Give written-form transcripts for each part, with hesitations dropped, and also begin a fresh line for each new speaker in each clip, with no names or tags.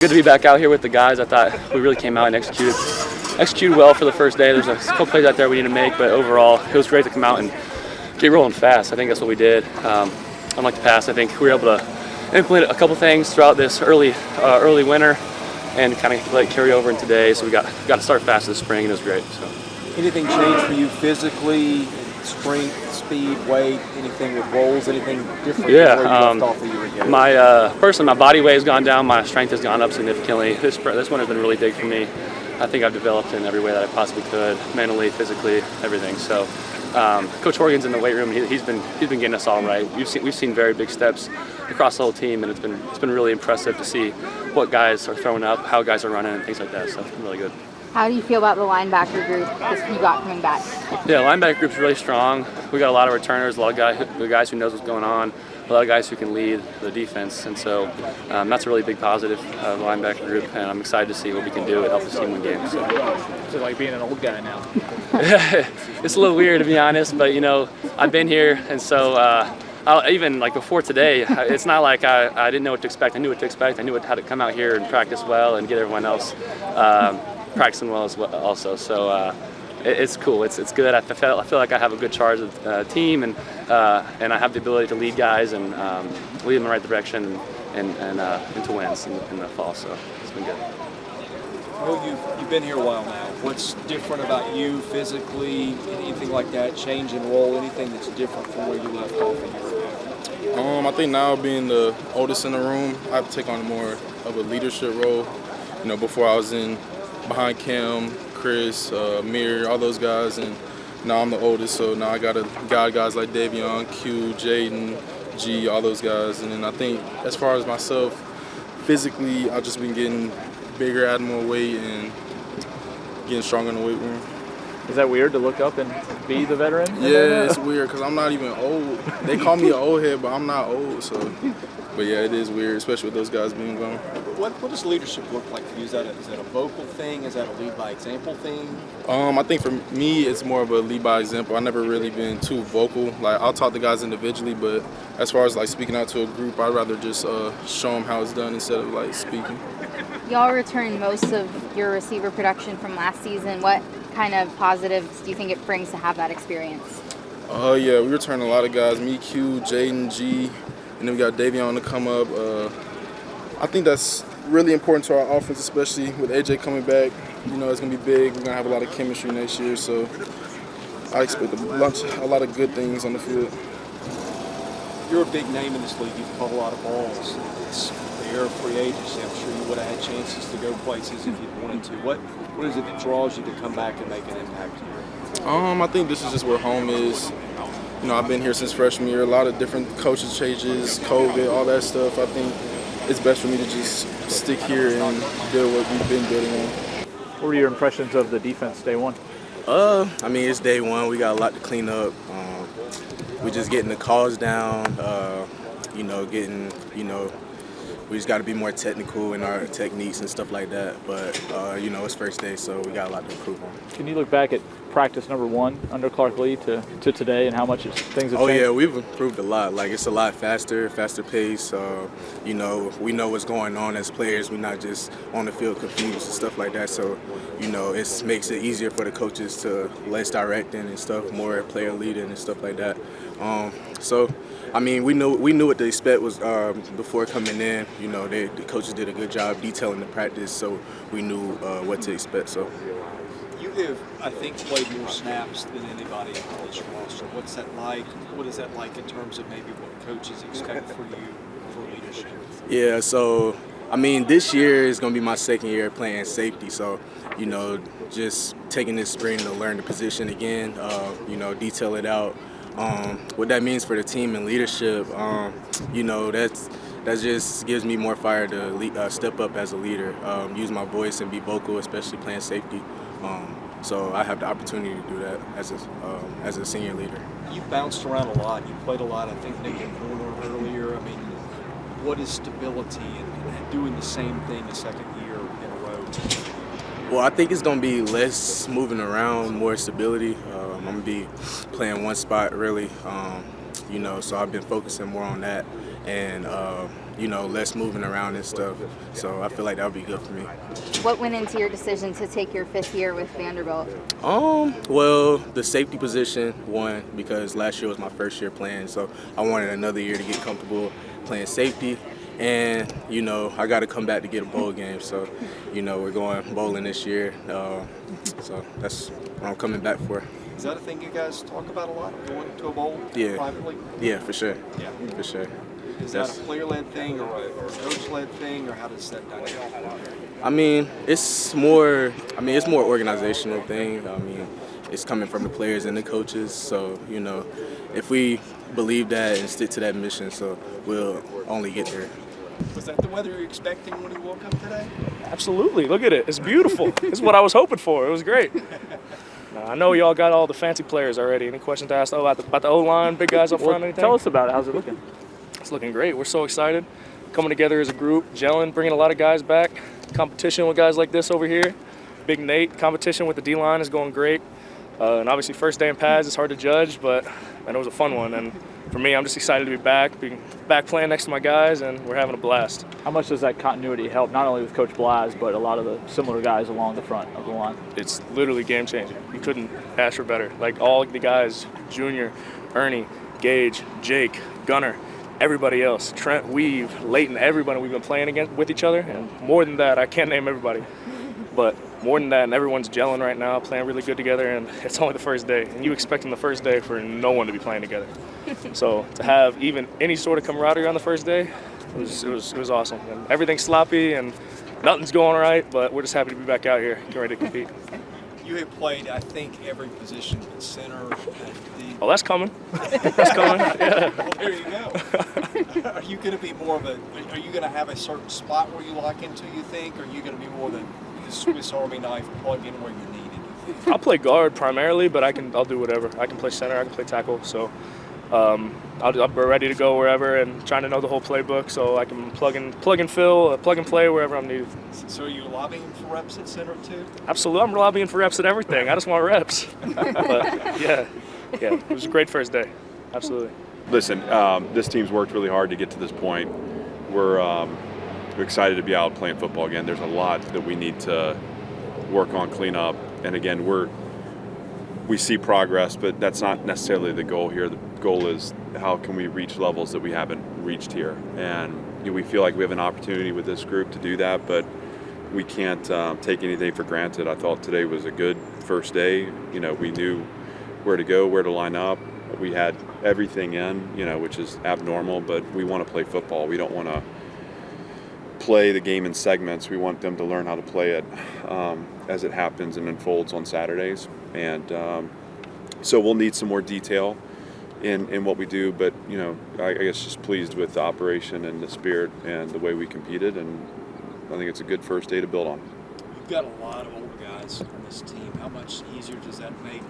Good to be back out here with the guys. I thought we really came out and executed well for the first day. There's a couple plays out there we need to make, but overall it was great to come out and get rolling fast. I think that's what we did. Unlike the past, I think we were able to implement a couple things throughout this early winter and kind of let it carry over in today. So we got to start fast this spring, and it was great. So.
Anything changed for you physically, strength, speed, weight, anything with rolls, anything different
Yeah,
than where you left off a year ago?
My body weight has gone down. My strength has gone up significantly. This one has been really big for me. I think I've developed in every way that I possibly could, mentally, physically, everything. So, Coach Horgan's in the weight room. He's been getting us all right. We've seen very big steps across the whole team, and it's been really impressive to see what guys are throwing up, how guys are running, and things like that. So it's been really good.
How do you feel about the linebacker group that you got coming back?
Yeah, linebacker group's really strong. We got a lot of returners, a lot of guys who knows what's going on, a lot of guys who can lead the defense, and so that's a really big positive of the linebacker group, and I'm excited to see what we can do and help this team win games. So.
Is it like being an old guy now?
It's a little weird, to be honest, but I've been here, and so even like before today, it's not like I didn't know what to expect. I knew what to expect. I knew how to come out here and practice well and get everyone else practicing well as well also. So it's cool. It's good. I feel like I have a good charge of the team, and I have the ability to lead guys and lead them in the right direction and into wins in the fall. So it's been good.
Well, you've been here a while now. What's different about you physically? Anything like that? Change in role? Anything that's different from where you left off a year ago?
I think now being the oldest in the room, I have to take on more of a leadership role. Before I was behind Cam, Chris, Mir, all those guys, and now I'm the oldest, so now I got to guide guys like Davion, Q, Jaden, G, all those guys. And then I think as far as myself, physically, I've just been getting bigger, adding more weight, and getting stronger in the weight room.
Is that weird to look up and be the veteran?
Yeah, it's weird because I'm not even old. They call me an old head, but I'm not old, so. But yeah, it is weird, especially with those guys being gone.
What does leadership look like for you? Is that a vocal thing? Is that a lead by example thing?
I think for me, it's more of a lead by example. I've never really been too vocal. Like, I'll talk to guys individually, but as far as like speaking out to a group, I'd rather just show them how it's done instead of like speaking.
Y'all returned most of your receiver production from last season. What kind of positives do you think it brings to have that experience?
Yeah, we returned a lot of guys. Me, Q, Jaden, G, and then we got Davion to come up. I think that's really important to our offense, especially with AJ coming back. It's going to be big. We're going to have a lot of chemistry next year, so I expect a lot of good things on the field.
You're a big name in this league. You've caught a lot of balls. It's the era of free agency. I'm sure you would have had chances to go places if you'd wanted to. What is it that draws you to come back and make an impact here?
I think this is just where home is. I've been here since freshman year. A lot of different coaches changes, COVID, all that stuff. I think it's best for me to just stick here and build what we've been building on.
What were your impressions of the defense day one?
It's day one. We got a lot to clean up. We just getting the calls down. We just got to be more technical in our techniques and stuff like that. But, it's first day, so we got a lot to improve on.
Can you look back at practice number one under Clark Lea to today and how much things have changed?
Oh, yeah, we've improved a lot. Like, it's a lot faster pace. We know what's going on as players. We're not just on the field confused and stuff like that. So, it makes it easier for the coaches to less directing and stuff, more player leading and stuff like that. We knew what to expect was before coming in. The coaches did a good job detailing the practice, so we knew what to expect. So,
you have, I think, played more snaps than anybody on this roster. What's that like? What is that like in terms of maybe what coaches expect for you for leadership?
Yeah. So, this year is going to be my second year playing safety. So, just taking this spring to learn the position again. Detail it out. What that means for the team and leadership, that just gives me more fire to step up as a leader, use my voice and be vocal, especially playing safety. So I have the opportunity to do that as a senior leader.
You bounced around a lot. You played a lot. I think nickel corner earlier. What is stability and doing the same thing a second year in a row?
Well, I think it's going to be less moving around, more stability. I'm going to be playing one spot really. you know, so I've been focusing more on that and, you know, less moving around and stuff. So I feel like that would be good for me.
What went into your decision to take your 5th year with Vanderbilt?
Well, the safety position, one, because last year was my first year playing, so I wanted another year to get comfortable playing safety. And, you know, I got to come back to get a bowl game. So, you know, we're going bowling this year. So that's what I'm coming back for.
Is that a thing you guys talk about a lot, going to a bowl privately?
Yeah, for sure.
Yeah.
For sure.
Is that a player-led thing or a coach-led thing, or how does that dynamic work?
I mean, it's more organizational thing. I mean, it's coming from the players and the coaches. So, you know, if we believe that and stick to that mission, so we'll only get there.
Was that the weather you were expecting when you woke up today?
Absolutely. Look at it. It's beautiful. This is what I was hoping for. It was great. I know y'all got all the fancy players already. Any questions to ask about the O-line, big guys up front, anything?
Tell us about it. How's it looking?
It's looking great. We're so excited. Coming together as a group, gelling, bringing a lot of guys back. Competition with guys like this over here. Big Nate. Competition with the D-line is going great. And obviously first day in pads, it's hard to judge, but man, it was a fun one. And for me, I'm just excited to be back playing next to my guys, and we're having a blast.
How much does that continuity help, not only with Coach Blas, but a lot of the similar guys along the front of the line?
It's literally game-changing. You couldn't ask for better. Like all the guys, Junior, Ernie, Gage, Jake, Gunner, everybody else, Trent, Weave, Leighton, everybody we've been playing against with each other. And more than that, I can't name everybody. But more than that, and everyone's gelling right now, playing really good together, and it's only the first day. And you expecting the first day for no one to be playing together. So to have even any sort of camaraderie on the first day, it was awesome. And everything's sloppy and nothing's going right, but we're just happy to be back out here, getting ready to compete.
You have played, I think, every position but center.
Oh, that's coming. That's coming. Yeah.
Well, there you go. Are you going to be more of are you going to have a certain spot where you lock into, you think, or are you going to be more the Swiss Army knife, plug in where you need it?
I'll play guard primarily, but I'll do whatever. I can play center, I can play tackle. So I'll be ready to go wherever and trying to know the whole playbook so I can plug and play wherever I'm needed.
So are you lobbying for reps at center too?
Absolutely. I'm lobbying for reps at everything. I just want reps. But yeah, it was a great first day. Absolutely.
Listen, this team's worked really hard to get to this point. We're excited to be out playing football again. There's a lot that we need to work on, clean up, and again, we see progress, but that's not necessarily the goal here. The goal is how can we reach levels that we haven't reached here, and we feel like we have an opportunity with this group to do that, but we can't take anything for granted. I thought today was a good first day. We knew where to go, where to line up. We had everything in, which is abnormal, but we want to play football. We don't want to play the game in segments. We want them to learn how to play it as it happens and unfolds on Saturdays. And so we'll need some more detail in what we do, but I guess just pleased with the operation and the spirit and the way we competed, and I think it's a good first day to build on.
You've got a lot of older guys on this team. How much easier does that make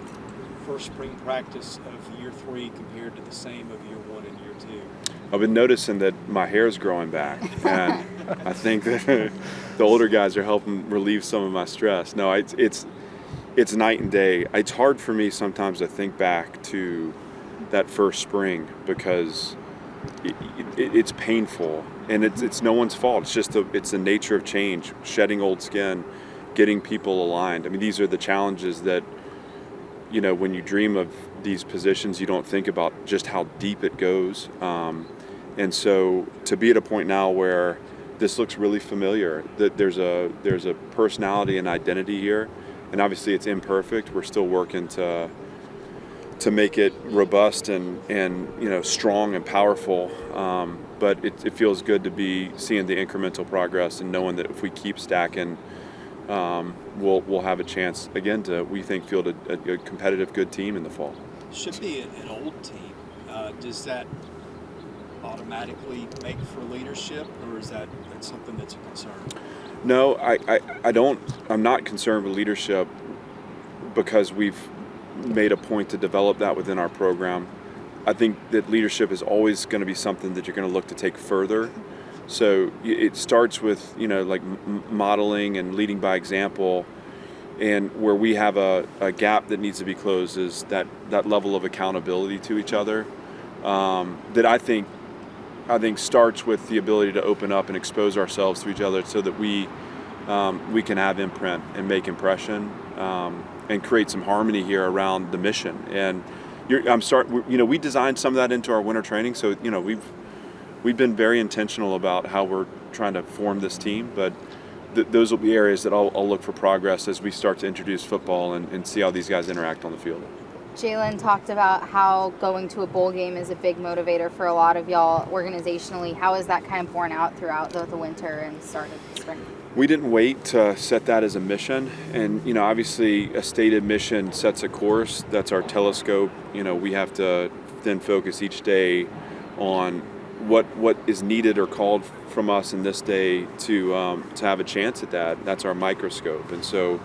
first spring practice of year 3 compared to the same of year 1 and year 2?
I've been noticing that my hair's growing back, and I think that the older guys are helping relieve some of my stress. No, it's night and day. It's hard for me sometimes to think back to that first spring because it's painful, and it's no one's fault. It's just it's the nature of change, shedding old skin, getting people aligned. I mean, these are the challenges that when you dream of these positions, you don't think about just how deep it goes. And so to be at a point now where this looks really familiar, that there's a personality and identity here, and obviously it's imperfect. We're still working to make it robust and strong and powerful. But it feels good to be seeing the incremental progress and knowing that if we keep stacking, we'll have a chance again to, we think, field a competitive, good team in the fall.
Should be an old team. Does that automatically make for leadership, or is that something that's a concern?
No, I don't. I'm not concerned with leadership because we've made a point to develop that within our program. I think that leadership is always going to be something that you're going to look to take further. So it starts with modeling and leading by example, and where we have a gap that needs to be closed is that level of accountability to each other. that I think starts with the ability to open up and expose ourselves to each other so that we can have imprint and make impression and create some harmony here around the mission. And we designed some of that into our winter training, so we've been very intentional about how we're trying to form this team, but those will be areas that I'll look for progress as we start to introduce football and see how these guys interact on the field.
Jaylen talked about how going to a bowl game is a big motivator for a lot of y'all organizationally. How is that kind of borne out throughout the winter and start of the spring?
We didn't wait to set that as a mission, and obviously a stated mission sets a course. That's our telescope. We have to then focus each day on what is needed or called from us in this day to have a chance at that. That's our microscope. And so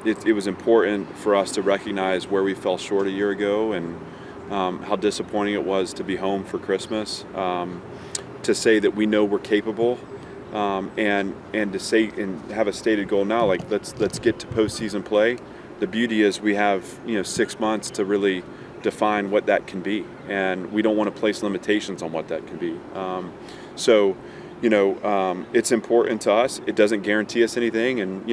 it was important for us to recognize where we fell short a year ago and how disappointing it was to be home for Christmas, to say that we know we're capable, and to say and have a stated goal now, like let's get to postseason play. The beauty is we have 6 months to really define what that can be, and we don't want to place limitations on what that can be. It's important to us. It doesn't guarantee us anything, and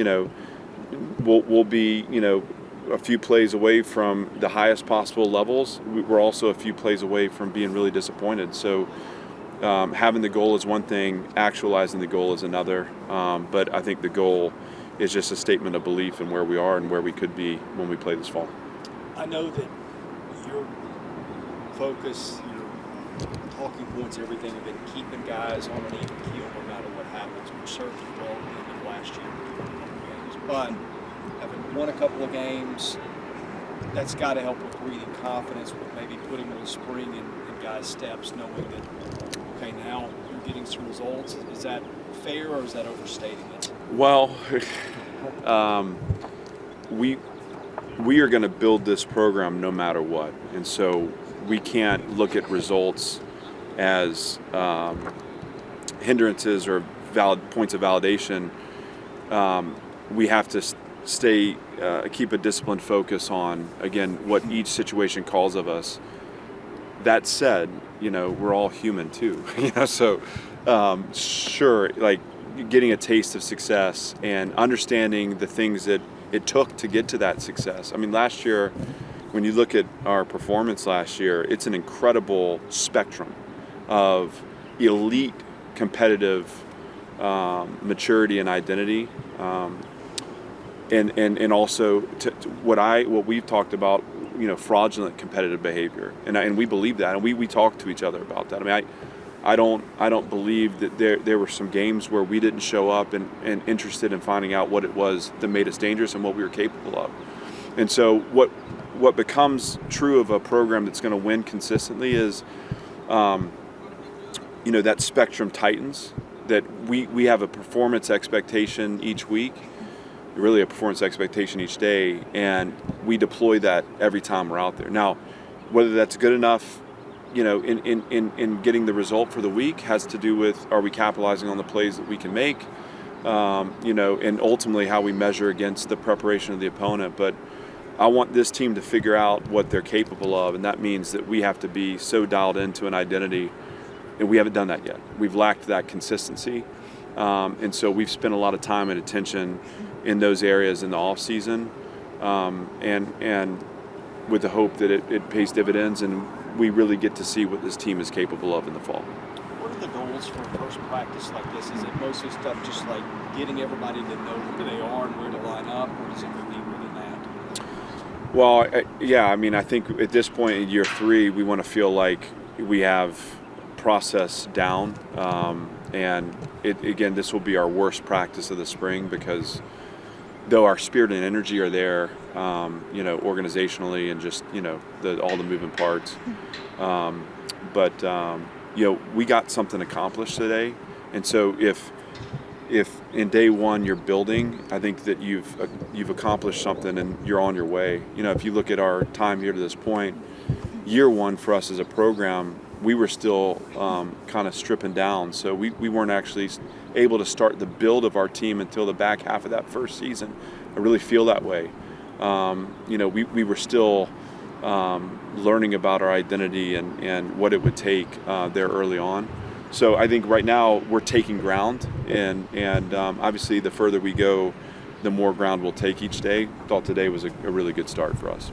we'll be a few plays away from the highest possible levels. We're also a few plays away from being really disappointed. So having the goal is one thing, actualizing the goal is another. But I think the goal is just a statement of belief in where we are and where we could be when we play this fall.
I know that your focus, your talking points, everything have been keeping guys on an even keel no matter what happens, which served you well at the end of last year. But having won a couple of games, that's got to help with breathing confidence, with maybe putting a little spring in guys' steps, knowing that, okay, now you're getting some results. Is that fair, or is that overstating it?
Well, we are going to build this program no matter what, and so we can't look at results as hindrances or valid points of validation. We have to keep a disciplined focus on, again, what each situation calls of us. That said, we're all human too. So sure, like getting a taste of success and understanding the things that it took to get to that success. I mean, last year, when you look at our performance last year, it's an incredible spectrum of elite competitive maturity and identity. And also what we've talked about, fraudulent competitive behavior, and we believe that, and we talk to each other about that. I mean, I don't believe that there were some games where we didn't show up and interested in finding out what it was that made us dangerous and what we were capable of. And so what becomes true of a program that's going to win consistently is, that spectrum tightens. That we have a performance expectation each week, really a performance expectation each day, and we deploy that every time we're out there. Now, whether that's good enough, in getting the result for the week has to do with, are we capitalizing on the plays that we can make, and ultimately how we measure against the preparation of the opponent. But I want this team to figure out what they're capable of, and that means that we have to be so dialed into an identity, and we haven't done that yet. We've lacked that consistency, and so we've spent a lot of time and attention in those areas in the off season, and with the hope that it pays dividends and we really get to see what this team is capable of in the fall.
What are the goals for a first practice like this? Is it mostly stuff just like getting everybody to know where they are and where to line up, or does it go deeper than that?
Well, I think at this point in year 3, we want to feel like we have process down, and again, this will be our worst practice of the spring, because though our spirit and energy are there, organizationally and just, all the moving parts. We got something accomplished today. And so if in day 1 you're building, I think that you've accomplished something and you're on your way. If you look at our time here to this point, year 1 for us as a program, we were still kind of stripping down. So we weren't actually able to start the build of our team until the back half of that first season. I really feel that way. We were still learning about our identity and what it would take there early on. So I think right now we're taking ground, and obviously the further we go, the more ground we'll take each day. Thought today was a really good start for us.